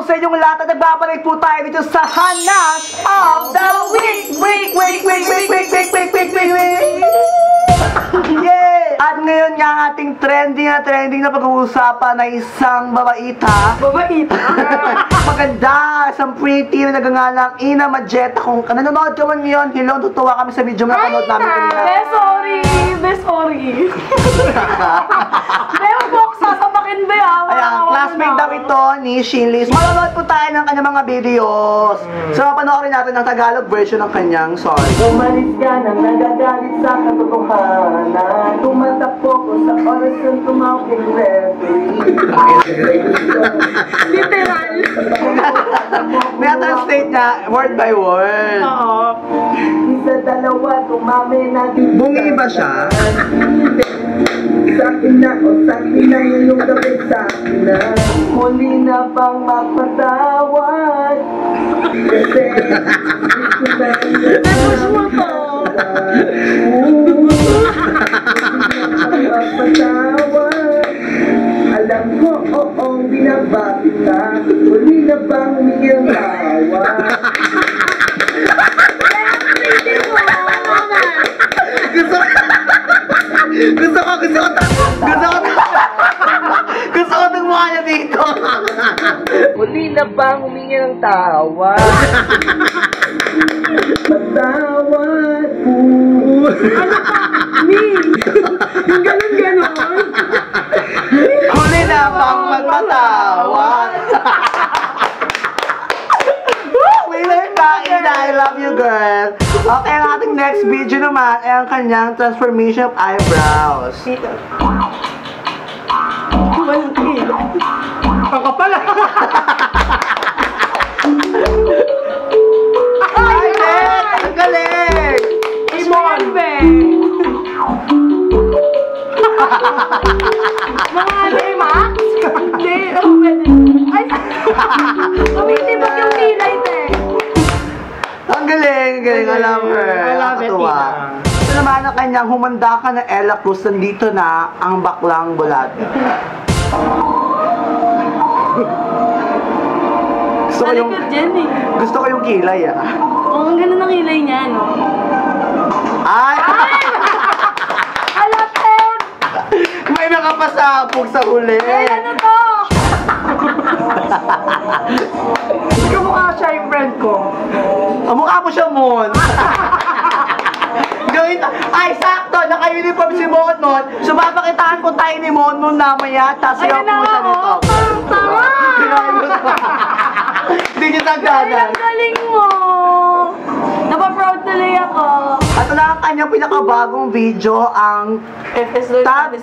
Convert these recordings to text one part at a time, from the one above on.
po sa inyong lahat at nagbabalik po tayo dito sa Hanash of the Week! Yeah! At ngayon nga ang ating trending na pag-uusapan na isang babaita. Babaita? Maganda, isang pretty na nagangalang Ina Majeta. Kung nanonood ka man ngayon, hello, tutuwa kami sa video na panood namin kanina. Sorry. Meron po ako sasabakin ba yan? Ayan, classmate daw ito ni Shinlis. Manonood po tayo ng kanyang mga videos. So, panoorin natin ang Tagalog version ng kanyang song. Umalis ka nang nagagalit sa katotohanan. Tumatakbo ko sa oras ng tumawag referee. Literal. May-translate niya word by word. Oo. Isa, dalawa, tumami na din. Bungi ba siya? Sa'kin na yung gabi sa'kin na. Muli na bang magpatawad? Kasi gusto na Tapos mo to. magpatawad. Alam ko, oo, binabati ka. Muli na bang humingi ang tawad? Gusto ko itong mukha niya dito. Muli na bang humingi ng tawad? Patawad po. Ano pa? Me? Yung ganon. Huli na bang magpatawad? Winner ka, Ina. I love you, girl. Okay, ang ating next video naman ay ang kanyang transformation of eyebrows. Walang kilo. Kakapala. Ay, Bet! Ang galing! Simon, be. Mga Max? Hindi, pwede. Ay, tumitibag yung kilay, te. Ang galing! I love her. I love it, Nakakatuwa. Ina. Ito naman ang kanyang humanda ka na Ella Cruz. Nandito na ang baklang bulate. Gusto ko yung kilay, ah. Oh, ang ganda ng kilay niya, no? Ay! Alapin! May nakapasabog sa huli. Ay, ano to? Kamukha siya yung friend ko. Ang mukha mo siya, Mon. Gawin na. Ay, sakto! Naka-uniform si Mon. So, papakitaan ko tayo ni Mon namaya. Tapos siya po siya nito. Tama! Hindi niyo Ay, tagdagan. ang galing mo! Napaproud tuloy ako. At wala ang kanyang pinakabagong video, ang FS tag.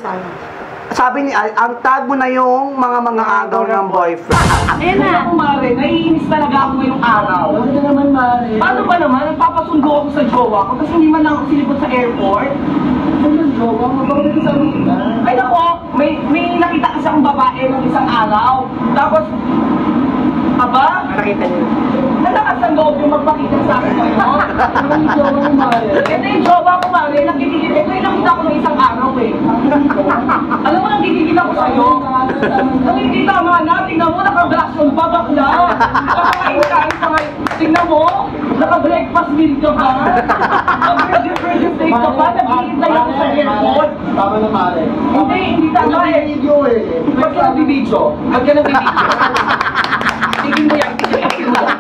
Sabi ni Al, ang tag mo na yung mga agaw ng boyfriend. Ayan na. Ako, Mare, naiinis talaga ako ngayong araw. Ano ka naman, Mare? Paano ba naman? Nagpapasundo ako sa jowa ko, tapos hindi man lang ako silipot sa airport. Ano yung jowa? Mabawal ka sa mga. Ay nako, may nakita kasi akong babae ng isang araw. Tapos, aba, Nakita niyo. nalakas ang loob yung magpakita sa akin ngayon. Ano yung jowa mo, Mare? Ito yung jowa ko, Mare, nagkikigil. Ito yung nakita ko ng isang araw eh. Alam mo, nagkikigil ako sa'yo. Hindi tama na, tingnan mo, naka-blackson pa, bakla. Nakakain-kain sa ngayon. Tingnan mo, naka-breakfast meal ka ba? Naka-breakfast steak ka ba? Nag-iintay ako sa airport. Tama na, Mare. Hindi tama eh. Video eh. Ba't ka nagbibidyo? Ba't ka nagbibidyo? Tigil mo yan, tigil mo yan.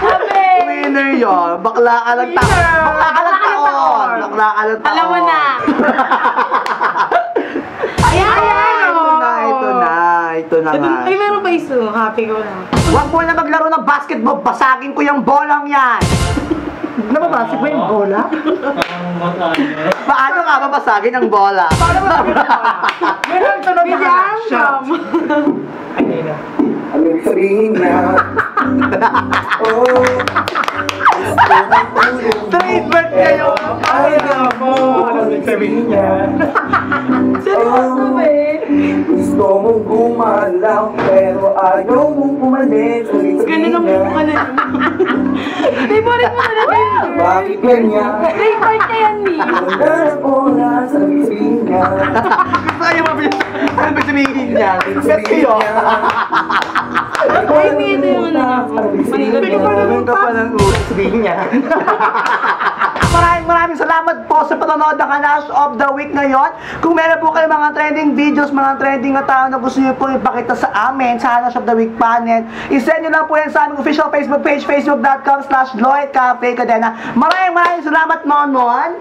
Sabi! Winner yun. Bakla ka lang taon. Bakla ka lang taon. Bakla ka lang taon. Alam mo na. Ayan! Ito na nga. Ay, meron ba iso? Happy ko na. Huwag mo na maglaro ng basketball. Basagin ko yung bolang yan. Nababasik ba yung bola? Paano nga babasagin ang bola? Meron tunog na reaction. Ano yung sabihin niya? Oh. Trademark kayo. Ay, mo. Ano yung sabihin niya? Seryoso ba eh? Gusto mong gumalaw, pero ayaw mong umalis. Ganun ang mukha na yun. Favorite mo talaga yun, girl. Bakit ganyan? Trademark na yan, ni. Wala ng oras ang sabihin niya. Gusto kayo mabilis. Ano ba sabihin niya? Sabihin Kasi yun. niya. Ang kapal ng sabihin niya. Maraming salamat po sa panonood ng Hanash of the Week ngayon. Kung meron po kayo mga trending videos, mga trending na tao na gusto niyo po ipakita sa amin sa Hanash of the Week panel, isend nyo lang po yan sa aming official Facebook page, facebook.com/LloydCafe Cadena. Maraming salamat, Nonon.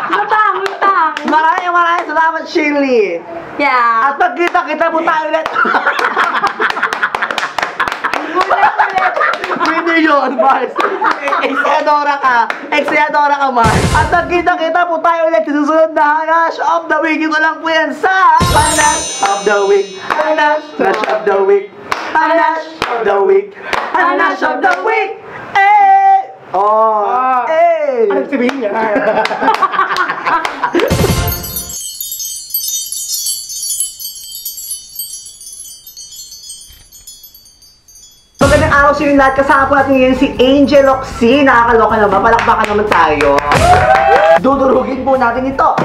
Lutang. Maraming salamat, Shirley. Yeah. At magkita-kita po tayo ulit. Winner yun, Mars. Ex-Adora ka, Mars. At magkita-kita po tayo ulit sa susunod na Hanash of the Week. Ito lang po yan sa Hanash of the Week. Hanash of the Week. Hanash of the Week. Hanash of the Week. Eh! Oh! Eh! Anong sabihin niya? Magandang araw sa inyo lahat. Kasama po natin ngayon si Angel Oxy. Nakakaloka naman. Palakpakan naman tayo. Dudurugin po natin ito.